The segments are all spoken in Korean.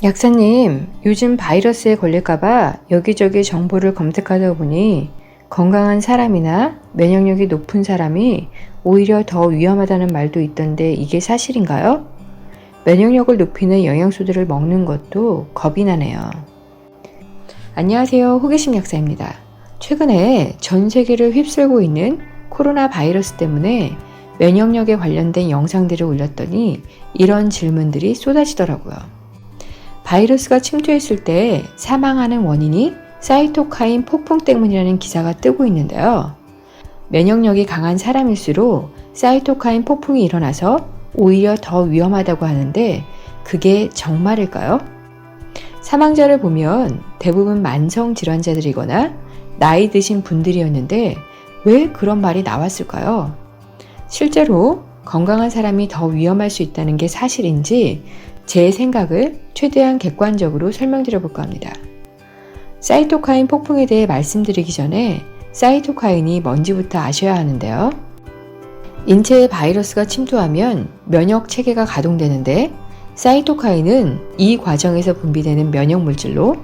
약사님, 요즘 바이러스에 걸릴까봐 여기저기 정보를 검색하다 보니 건강한 사람이나 면역력이 높은 사람이 오히려 더 위험하다는 말도 있던데 이게 사실인가요? 면역력을 높이는 영양소들을 먹는 것도 겁이 나네요. 안녕하세요. 호기심 약사입니다. 최근에 전 세계를 휩쓸고 있는 코로나 바이러스 때문에 면역력에 관련된 영상들을 올렸더니 이런 질문들이 쏟아지더라고요. 바이러스가 침투했을 때 사망하는 원인이 사이토카인 폭풍 때문이라는 기사가 뜨고 있는데요. 면역력이 강한 사람일수록 사이토카인 폭풍이 일어나서 오히려 더 위험하다고 하는데 그게 정말일까요? 사망자를 보면 대부분 만성 질환자들이거나 나이 드신 분들이었는데 왜 그런 말이 나왔을까요? 실제로 건강한 사람이 더 위험할 수 있다는 게 사실인지 제 생각을 최대한 객관적으로 설명드려 볼까 합니다. 사이토카인 폭풍에 대해 말씀드리기 전에 사이토카인이 뭔지부터 아셔야 하는데요. 인체에 바이러스가 침투하면 면역 체계가 가동되는데 사이토카인은 이 과정에서 분비되는 면역 물질로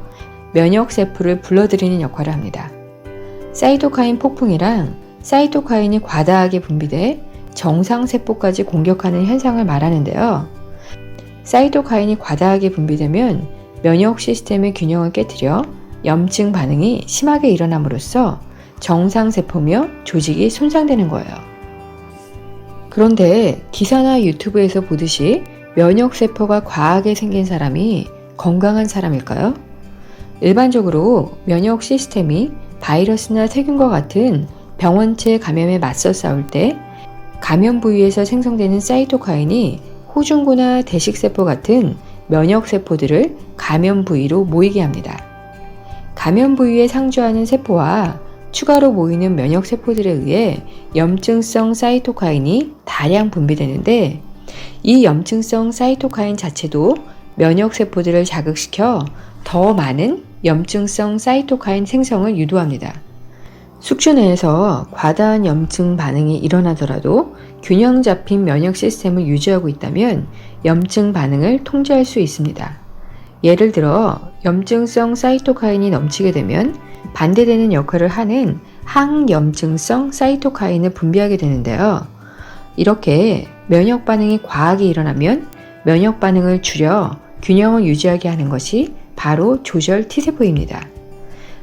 면역 세포를 불러들이는 역할을 합니다. 사이토카인 폭풍이란 사이토카인이 과다하게 분비돼 정상 세포까지 공격하는 현상을 말하는데요. 사이토카인이 과다하게 분비되면 면역 시스템의 균형을 깨뜨려 염증 반응이 심하게 일어남으로써 정상 세포며 조직이 손상되는 거예요. 그런데 기사나 유튜브에서 보듯이 면역 세포가 과하게 생긴 사람이 건강한 사람일까요? 일반적으로 면역 시스템이 바이러스나 세균과 같은 병원체 감염에 맞서 싸울 때 감염 부위에서 생성되는 사이토카인이 호중구나 대식세포 같은 면역세포들을 감염 부위로 모이게 합니다. 감염 부위에 상주하는 세포와 추가로 모이는 면역세포들에 의해 염증성 사이토카인이 다량 분비되는데 이 염증성 사이토카인 자체도 면역세포들을 자극시켜 더 많은 염증성 사이토카인 생성을 유도합니다. 숙주 내에서 과다한 염증 반응이 일어나더라도 균형 잡힌 면역 시스템을 유지하고 있다면 염증 반응을 통제할 수 있습니다. 예를 들어 염증성 사이토카인이 넘치게 되면 반대되는 역할을 하는 항염증성 사이토카인을 분비하게 되는데요. 이렇게 면역 반응이 과하게 일어나면 면역 반응을 줄여 균형을 유지하게 하는 것이 바로 조절 T세포입니다.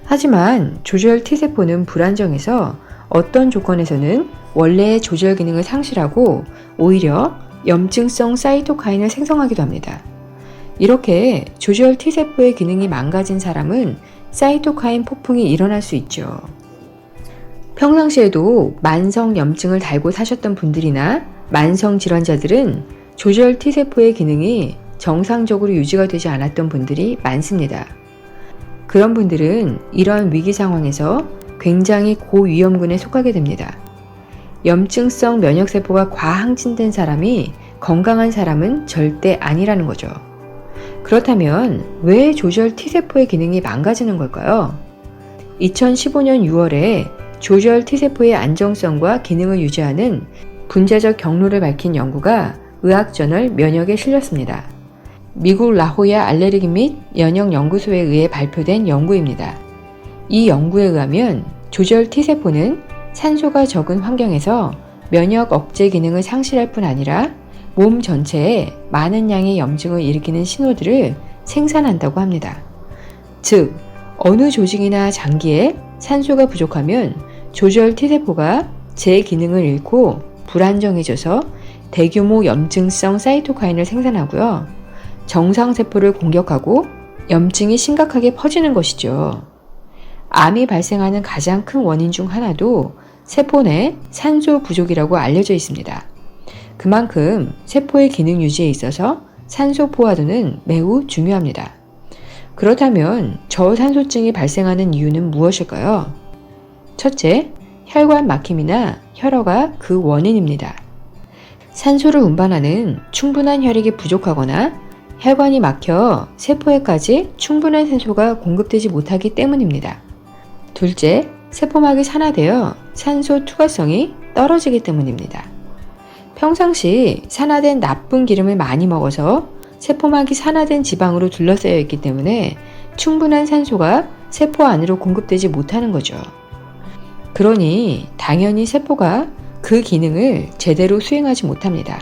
하지만 조절 T세포는 불안정해서 어떤 조건에서는 원래의 조절 기능을 상실하고 오히려 염증성 사이토카인을 생성하기도 합니다. 이렇게 조절 T세포의 기능이 망가진 사람은 사이토카인 폭풍이 일어날 수 있죠. 평상시에도 만성 염증을 달고 사셨던 분들이나 만성 질환자들은 조절 T세포의 기능이 정상적으로 유지가 되지 않았던 분들이 많습니다. 그런 분들은 이런 위기 상황에서 굉장히 고위험군에 속하게 됩니다. 염증성 면역세포가 과항진된 사람이 건강한 사람은 절대 아니라는 거죠. 그렇다면 왜 조절 T세포의 기능이 망가지는 걸까요? 2015년 6월에 조절 T세포의 안정성과 기능을 유지하는 분자적 경로를 밝힌 연구가 의학저널 면역에 실렸습니다. 미국 라호야 알레르기 및 면역 연구소에 의해 발표된 연구입니다. 이 연구에 의하면 조절 T세포는 산소가 적은 환경에서 면역 억제 기능을 상실할 뿐 아니라 몸 전체에 많은 양의 염증을 일으키는 신호들을 생산한다고 합니다. 즉, 어느 조직이나 장기에 산소가 부족하면 조절 T세포가 제 기능을 잃고 불안정해져서 대규모 염증성 사이토카인을 생산하고요. 정상세포를 공격하고 염증이 심각하게 퍼지는 것이죠. 암이 발생하는 가장 큰 원인 중 하나도 세포 내 산소 부족이라고 알려져 있습니다. 그만큼 세포의 기능 유지에 있어서 산소 포화도는 매우 중요합니다. 그렇다면 저산소증이 발생하는 이유는 무엇일까요? 첫째, 혈관 막힘이나 혈어가 그 원인입니다. 산소를 운반하는 충분한 혈액이 부족하거나 혈관이 막혀 세포에까지 충분한 산소가 공급되지 못하기 때문입니다. 둘째, 세포막이 산화되어 산소 투과성이 떨어지기 때문입니다. 평상시 산화된 나쁜 기름을 많이 먹어서 세포막이 산화된 지방으로 둘러싸여 있기 때문에 충분한 산소가 세포 안으로 공급되지 못하는 거죠. 그러니 당연히 세포가 그 기능을 제대로 수행하지 못합니다.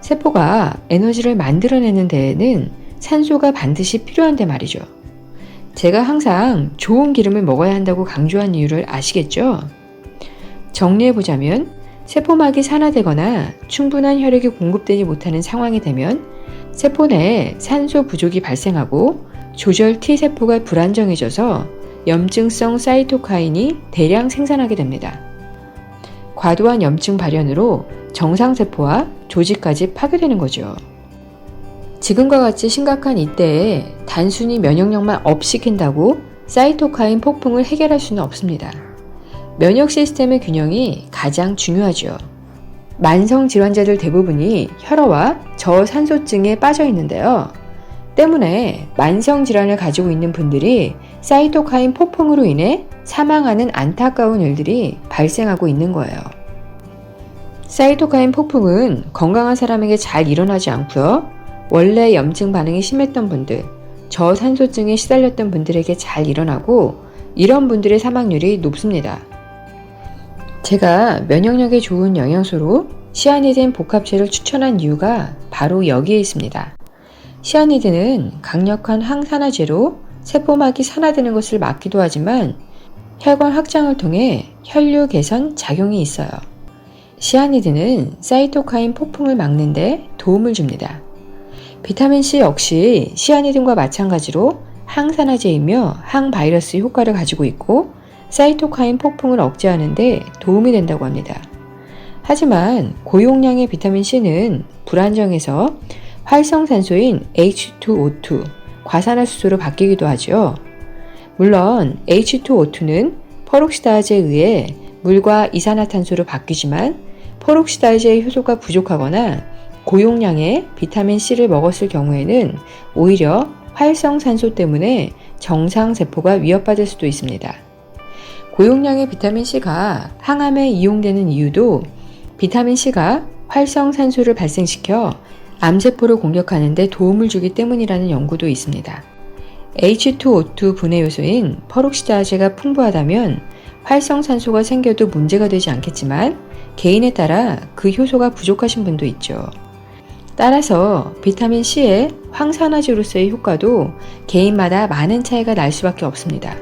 세포가 에너지를 만들어내는 데에는 산소가 반드시 필요한데 말이죠. 제가 항상 좋은 기름을 먹어야 한다고 강조한 이유를 아시겠죠? 정리해보자면 세포막이 산화되거나 충분한 혈액이 공급되지 못하는 상황이 되면 세포 내에 산소 부족이 발생하고 조절 T세포가 불안정해져서 염증성 사이토카인이 대량 생산하게 됩니다. 과도한 염증 발현으로 정상세포와 조직까지 파괴되는 거죠. 지금과 같이 심각한 이때에 단순히 면역력만 업시킨다고 사이토카인 폭풍을 해결할 수는 없습니다. 면역 시스템의 균형이 가장 중요하죠. 만성 질환자들 대부분이 혈어와 저산소증에 빠져 있는데요. 때문에 만성 질환을 가지고 있는 분들이 사이토카인 폭풍으로 인해 사망하는 안타까운 일들이 발생하고 있는 거예요. 사이토카인 폭풍은 건강한 사람에게 잘 일어나지 않고요. 원래 염증 반응이 심했던 분들, 저산소증에 시달렸던 분들에게 잘 일어나고 이런 분들의 사망률이 높습니다. 제가 면역력에 좋은 영양소로 시아니딘 복합체를 추천한 이유가 바로 여기에 있습니다. 시아니딘은 강력한 항산화제로 세포막이 산화되는 것을 막기도 하지만 혈관 확장을 통해 혈류 개선 작용이 있어요. 시아니딘은 사이토카인 폭풍을 막는 데 도움을 줍니다. 비타민C 역시 시아니딘과 마찬가지로 항산화제이며 항바이러스 효과를 가지고 있고 사이토카인 폭풍을 억제하는 데 도움이 된다고 합니다. 하지만 고용량의 비타민C는 불안정해서 활성산소인 H2O2, 과산화수소로 바뀌기도 하죠. 물론 H2O2는 페록시다제에 의해 물과 이산화탄소로 바뀌지만 페록시다제의 효소가 부족하거나 고용량의 비타민C를 먹었을 경우에는 오히려 활성산소 때문에 정상세포가 위협받을 수도 있습니다. 고용량의 비타민C가 항암에 이용되는 이유도 비타민C가 활성산소를 발생시켜 암세포를 공격하는 데 도움을 주기 때문이라는 연구도 있습니다. H2O2 분해 요소인 페록시다제가 풍부하다면 활성산소가 생겨도 문제가 되지 않겠지만 개인에 따라 그 효소가 부족하신 분도 있죠. 따라서 비타민C의 항산화제로서의 효과도 개인마다 많은 차이가 날 수밖에 없습니다.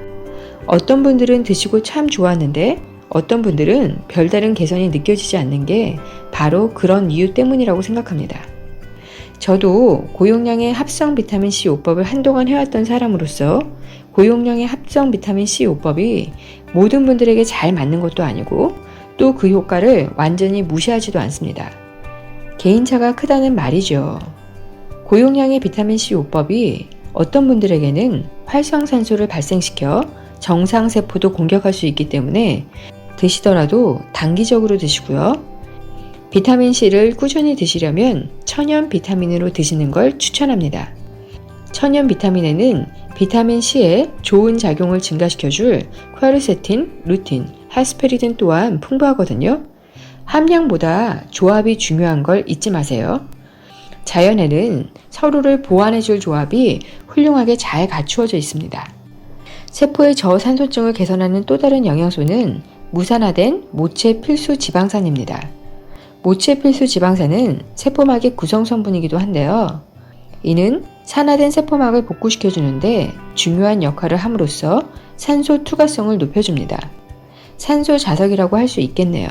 어떤 분들은 드시고 참 좋았는데 어떤 분들은 별다른 개선이 느껴지지 않는 게 바로 그런 이유 때문이라고 생각합니다. 저도 고용량의 합성 비타민C 요법을 한동안 해왔던 사람으로서 고용량의 합성 비타민C 요법이 모든 분들에게 잘 맞는 것도 아니고 또 그 효과를 완전히 무시하지도 않습니다. 개인차가 크다는 말이죠. 고용량의 비타민C 요법이 어떤 분들에게는 활성산소를 발생시켜 정상세포도 공격할 수 있기 때문에 드시더라도 단기적으로 드시고요. 비타민C를 꾸준히 드시려면 천연 비타민으로 드시는 걸 추천합니다. 천연 비타민에는 비타민C의 좋은 작용을 증가시켜줄 퀘르세틴, 루틴, 헤스페리딘 또한 풍부하거든요. 함량보다 조합이 중요한 걸 잊지 마세요. 자연에는 서로를 보완해줄 조합이 훌륭하게 잘 갖추어져 있습니다. 세포의 저산소증을 개선하는 또 다른 영양소는 무산화된 모체 필수 지방산입니다. 모체 필수 지방산은 세포막의 구성 성분이기도 한데요. 이는 산화된 세포막을 복구시켜주는데 중요한 역할을 함으로써 산소 투과성을 높여줍니다. 산소 자석이라고 할 수 있겠네요.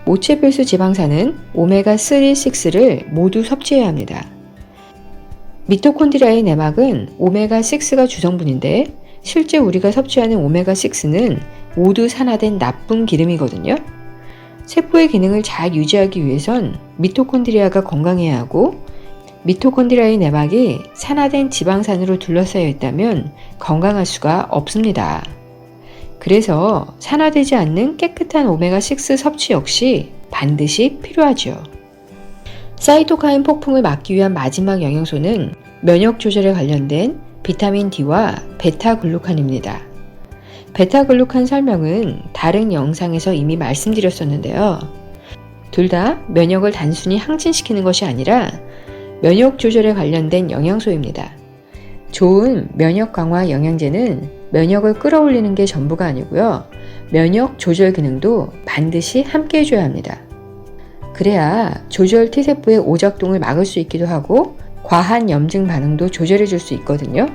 모체 필수 지방산은 오메가3, 6를 모두 섭취해야 합니다. 미토콘드리아의 내막은 오메가6가 주성분인데 실제 우리가 섭취하는 오메가6는 모두 산화된 나쁜 기름이거든요. 세포의 기능을 잘 유지하기 위해선 미토콘드리아가 건강해야 하고 미토콘드리아의 내막이 산화된 지방산으로 둘러싸여 있다면 건강할 수가 없습니다. 그래서 산화되지 않는 깨끗한 오메가6 섭취 역시 반드시 필요하죠. 사이토카인 폭풍을 막기 위한 마지막 영양소는 면역 조절에 관련된 비타민 D와 베타글루칸입니다. 베타글루칸 설명은 다른 영상에서 이미 말씀드렸었는데요. 둘 다 면역을 단순히 항진시키는 것이 아니라 면역 조절에 관련된 영양소입니다. 좋은 면역 강화 영양제는 면역을 끌어올리는 게 전부가 아니고요. 면역 조절 기능도 반드시 함께 해줘야 합니다. 그래야 조절 T세포의 오작동을 막을 수 있기도 하고 과한 염증 반응도 조절해 줄 수 있거든요.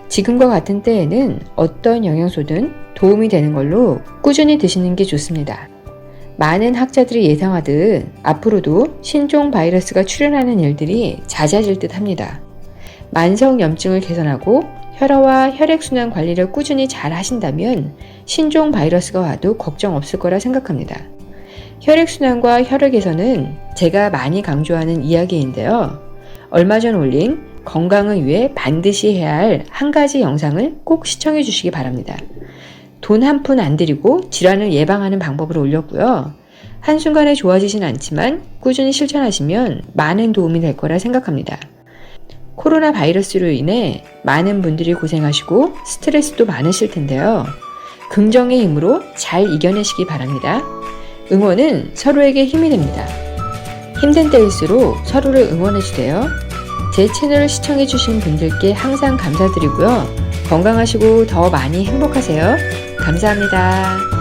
지금과 같은 때에는 어떤 영양소든 도움이 되는 걸로 꾸준히 드시는 게 좋습니다. 많은 학자들이 예상하듯 앞으로도 신종 바이러스가 출현하는 일들이 잦아질 듯 합니다. 만성 염증을 개선하고 혈화와 혈액순환 관리를 꾸준히 잘 하신다면 신종 바이러스가 와도 걱정 없을 거라 생각합니다. 혈액순환과 혈액 개선은 제가 많이 강조하는 이야기인데요. 얼마 전 올린 건강을 위해 반드시 해야 할 한 가지 영상을 꼭 시청해 주시기 바랍니다. 돈 한 푼 안 들이고 질환을 예방하는 방법을 올렸고요. 한순간에 좋아지진 않지만 꾸준히 실천하시면 많은 도움이 될 거라 생각합니다. 코로나 바이러스로 인해 많은 분들이 고생하시고 스트레스도 많으실 텐데요. 긍정의 힘으로 잘 이겨내시기 바랍니다. 응원은 서로에게 힘이 됩니다. 힘든 때일수록 서로를 응원해주세요. 제 채널을 시청해주신 분들께 항상 감사드리고요. 건강하시고 더 많이 행복하세요. 감사합니다.